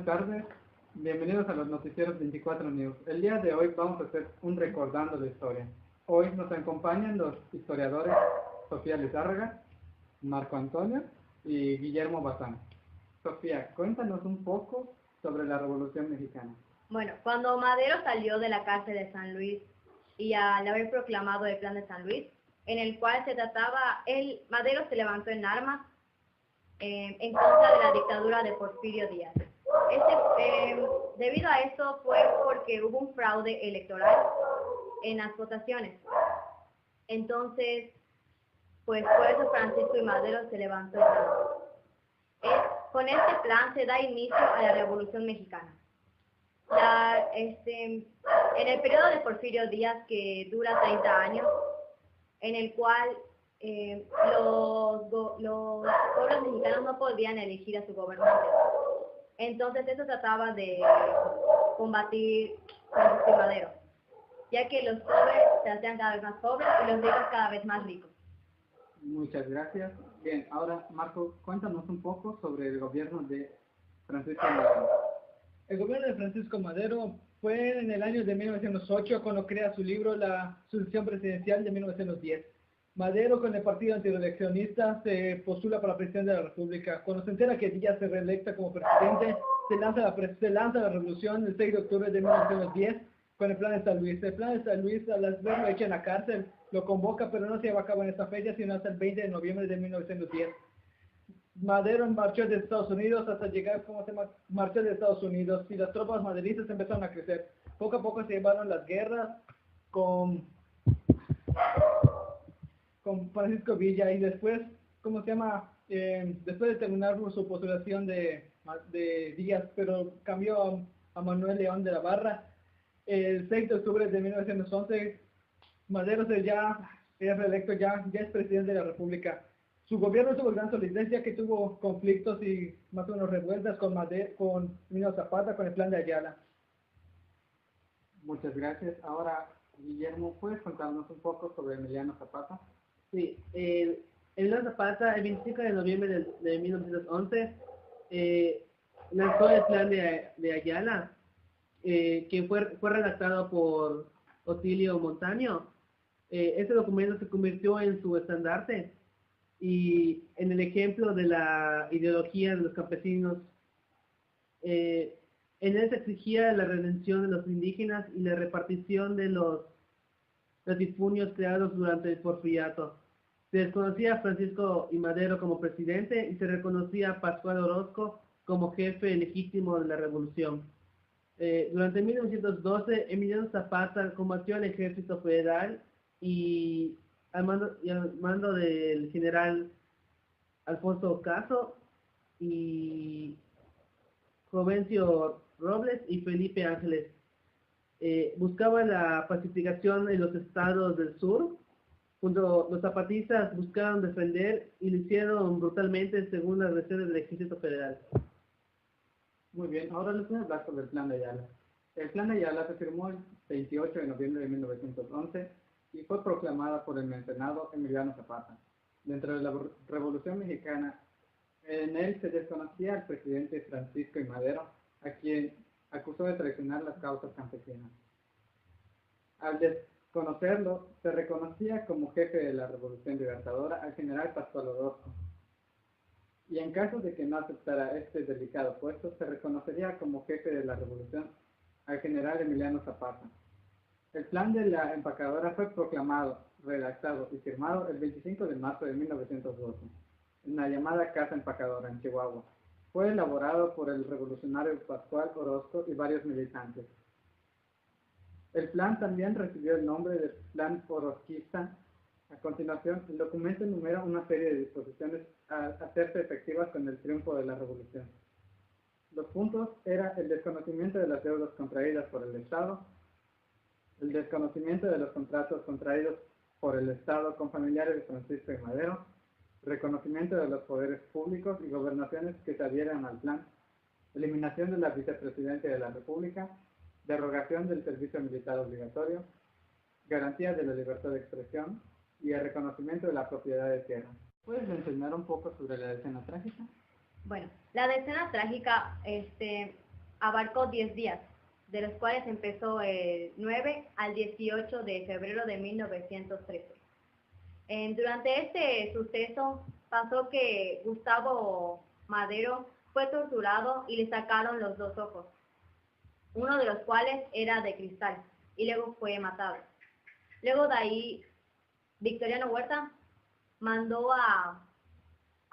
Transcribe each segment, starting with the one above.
buenas tardes. Bienvenidos a los noticieros 24 News. El día de hoy vamos a hacer un recordando la historia. Hoy nos acompañan los historiadores Sofía Lizárraga, Marco Antonio y Guillermo Bazán. Sofía, cuéntanos un poco sobre la Revolución Mexicana. Bueno, cuando Madero salió de la cárcel de San Luis y al haber proclamado el Plan de San Luis, en el cual se trataba, Madero se levantó en armas en contra de la dictadura de Porfirio Díaz. Debido a esto fue porque hubo un fraude electoral en las votaciones. Entonces, pues por eso Francisco y Madero se levantó en armas. Con este plan se da inicio a la Revolución Mexicana. En el periodo de Porfirio Díaz, que dura 30 años, en el cual los pueblos mexicanos no podían elegir a su gobernante. Entonces eso trataba de combatir Francisco y Madero, ya que los pobres se hacían cada vez más pobres y los ricos cada vez más ricos. Muchas gracias. Bien, ahora Marco, cuéntanos un poco sobre el gobierno de Francisco Madero. El gobierno de Francisco Madero fue en el año de 1908 cuando crea su libro La sucesión presidencial de 1910. Madero, con el partido antireeleccionista, se postula para presidente de la República. Cuando se entera que Díaz se reelecta como presidente, se lanza la revolución el 6 de octubre de 1910 con el Plan de San Luis. El Plan de San Luis, al verlo, lo echa en la cárcel, lo convoca, pero no se lleva a cabo en esta fecha, sino hasta el 20 de noviembre de 1910. Madero marchó de Estados Unidos hasta llegar, marchó de Estados Unidos, y las tropas maderistas empezaron a crecer. Poco a poco se llevaron las guerras con Francisco Villa, y después, después de terminar su postulación de Díaz, pero cambió a Manuel León de la Barra. El 6 de octubre de 1911, Madero ya es reelecto, ya es presidente de la República. Su gobierno tuvo gran solidez, que tuvo conflictos y más o menos revueltas con Emiliano Zapata, con el Plan de Ayala. Muchas gracias. Ahora, Guillermo, ¿puedes contarnos un poco sobre Emiliano Zapata? Sí, Emiliano Zapata, el 25 de noviembre de 1911, lanzó el Plan de Ayala, que fue redactado por Otilio Montaño. Este documento se convirtió en su estandarte y en el ejemplo de la ideología de los campesinos. En él se exigía la redención de los indígenas y la repartición de los latifunios creados durante el porfiriato. Se desconocía a Francisco y Madero como presidente y se reconocía a Pascual Orozco como jefe legítimo de la revolución. Durante 1912, Emiliano Zapata combatió al ejército federal y al mando del general Alfonso Caso y Jovencio Robles y Felipe Ángeles. Buscaba la pacificación en los estados del sur, cuando los zapatistas buscaron defender y lo hicieron brutalmente según las versiones del ejército federal. Muy bien, ahora les voy a hablar sobre el Plan de Ayala. El Plan de Ayala se firmó el 28 de noviembre de 1911 y fue proclamada por el mencionado Emiliano Zapata. Dentro de la Revolución Mexicana, en él se desconocía al presidente Francisco y Madero, a quien acusó de traicionar las causas campesinas. Al desconocerlo, se reconocía como jefe de la Revolución Libertadora al general Pascual Orozco, y en caso de que no aceptara este delicado puesto, se reconocería como jefe de la revolución al general Emiliano Zapata. El plan de la empacadora fue proclamado, redactado y firmado el 25 de marzo de 1912, en la llamada Casa Empacadora, en Chihuahua. Fue elaborado por el revolucionario Pascual Orozco y varios militantes. El plan también recibió el nombre de Plan Orozquista. A continuación, el documento enumera una serie de disposiciones a hacerse efectivas con el triunfo de la revolución. Los puntos eran el desconocimiento de las deudas contraídas por el Estado, el desconocimiento de los contratos contraídos por el Estado con familiares de Francisco y Madero, reconocimiento de los poderes públicos y gobernaciones que se adhieran al plan, eliminación de la vicepresidencia de la República, derogación del servicio militar obligatorio, garantía de la libertad de expresión y el reconocimiento de la propiedad de tierra. ¿Puedes mencionar un poco sobre la decena trágica? Bueno, la decena trágica abarcó 10 días, de los cuales empezó el 9 al 18 de febrero de 1913. Durante este suceso pasó que Gustavo Madero fue torturado y le sacaron los 2 ojos, uno de los cuales era de cristal, y luego fue matado. Luego de ahí, Victoriano Huerta mandó a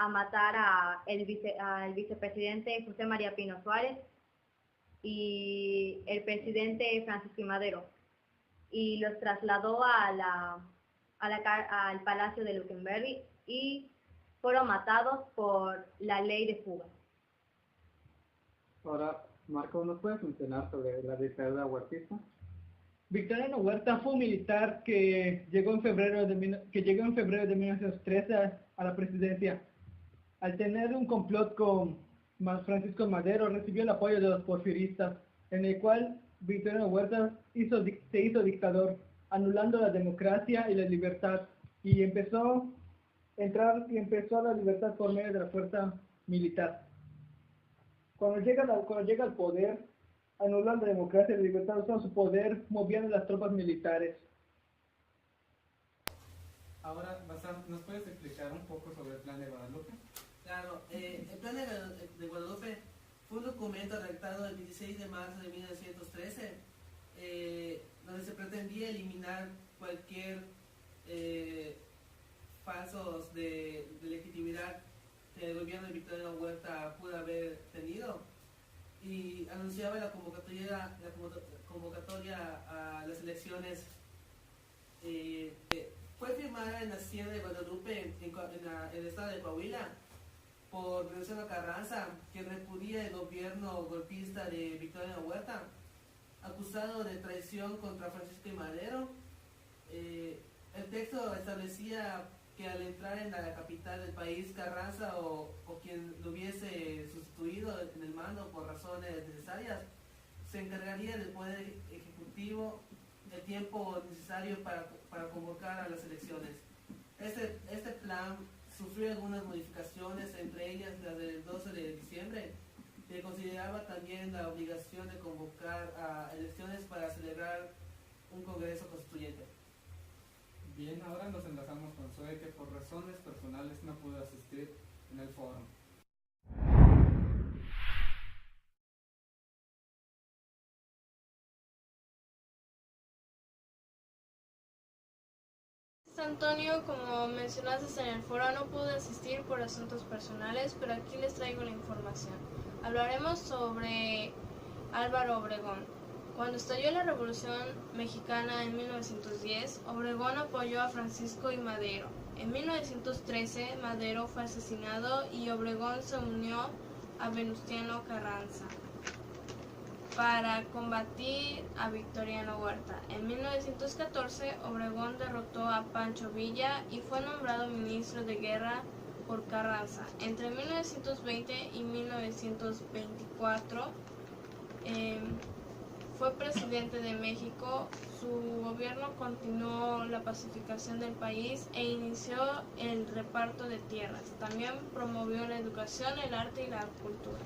matar al vicepresidente José María Pino Suárez y el presidente Francisco I. Madero, y los trasladó al Palacio de Luckenberry y fueron matados por la ley de fuga. Ahora, Marco, ¿nos puedes mencionar sobre la dictadura huertista? Victoriano Huerta fue un militar que llegó en febrero de 1913 a la presidencia. Al tener un complot con Francisco Madero, recibió el apoyo de los porfiristas, en el cual Victoriano Huerta se hizo dictador, anulando la democracia y la libertad, y empezó a la libertad por medio de la fuerza militar. Cuando llega al poder, anuló la democracia y la libertad, usando su poder, moviendo las tropas militares. Ahora, ¿nos puedes explicar un poco sobre el Plan de Guadalupe? Claro, el Plan de Guadalupe fue un documento redactado el 26 de marzo de 1913, donde se pretendía eliminar cualquier falsos de legitimidad que el gobierno de Victoriano Huerta pudo haber tenido, y anunciaba la convocatoria a las elecciones. Fue firmada en la Hacienda de Guadalupe, en el estado de Coahuila, por Venustiano Carranza, que repudia el gobierno golpista de Victoriano Huerta, acusado de traición contra Francisco I. Madero. El texto establecía que al entrar en la capital del país, Carranza o quien lo hubiese sustituido en el mando por razones necesarias, se encargaría del poder ejecutivo el tiempo necesario para convocar a las elecciones. Este plan sufrió algunas modificaciones, entre ellas la del 12 de diciembre, que consideraba también la obligación de convocar a elecciones para celebrar un congreso constituyente. Bien, ahora nos enlazamos con Zoe, que por razones personales no pudo asistir en el foro. Antonio, como mencionaste en el foro, no pude asistir por asuntos personales, pero aquí les traigo la información. Hablaremos sobre Álvaro Obregón. Cuando estalló la Revolución Mexicana en 1910, Obregón apoyó a Francisco I. Madero. En 1913, Madero fue asesinado y Obregón se unió a Venustiano Carranza para combatir a Victoriano Huerta. En 1914, Obregón derrotó a Pancho Villa y fue nombrado ministro de Guerra por Carranza. Entre 1920 y 1924 fue presidente de México. Su gobierno continuó la pacificación del país e inició el reparto de tierras. También promovió la educación, el arte y la cultura.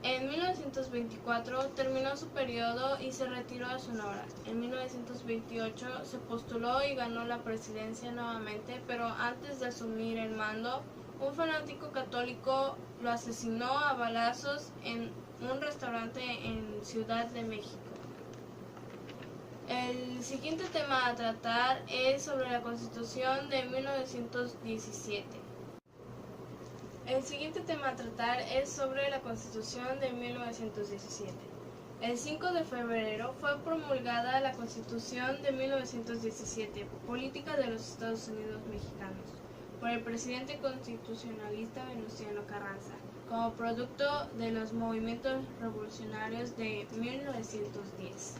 En 1924 terminó su periodo y se retiró a Sonora. En 1928 se postuló y ganó la presidencia nuevamente, pero antes de asumir el mando, un fanático católico lo asesinó a balazos en un restaurante en Ciudad de México. El siguiente tema a tratar es sobre la Constitución de 1917. El siguiente tema a tratar es sobre la Constitución de 1917. El 5 de febrero fue promulgada la Constitución de 1917, Política de los Estados Unidos Mexicanos, por el presidente constitucionalista Venustiano Carranza, como producto de los movimientos revolucionarios de 1910.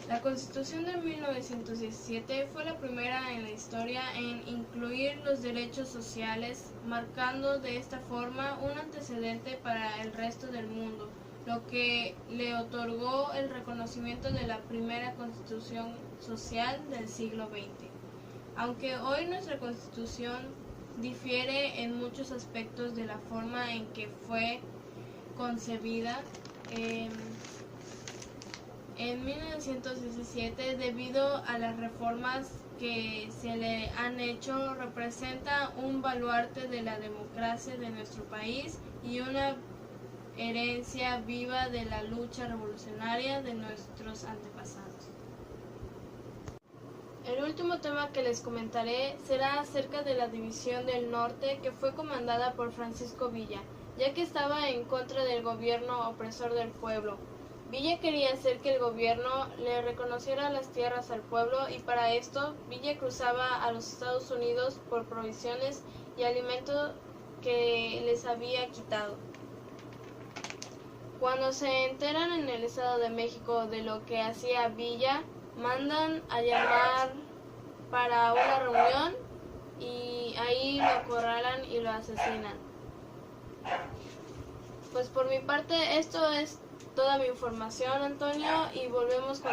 La Constitución de 1917 fue la primera en la historia en incluir los derechos sociales, marcando de esta forma un antecedente para el resto del mundo, lo que le otorgó el reconocimiento de la primera Constitución social del siglo XX. Aunque hoy nuestra Constitución difiere en muchos aspectos de la forma en que fue concebida en 1917 debido a las reformas que se le han hecho. Representa un baluarte de la democracia de nuestro país y una herencia viva de la lucha revolucionaria de nuestros antepasados. El último tema que les comentaré será acerca de la División del Norte, que fue comandada por Francisco Villa, ya que estaba en contra del gobierno opresor del pueblo. Villa quería hacer que el gobierno le reconociera las tierras al pueblo, y para esto Villa cruzaba a los Estados Unidos por provisiones y alimentos que les había quitado. Cuando se enteran en el Estado de México de lo que hacía Villa, mandan a llamar para una reunión y ahí lo acorralan y lo asesinan. Pues por mi parte esto es toda mi información, Antonio, y volvemos con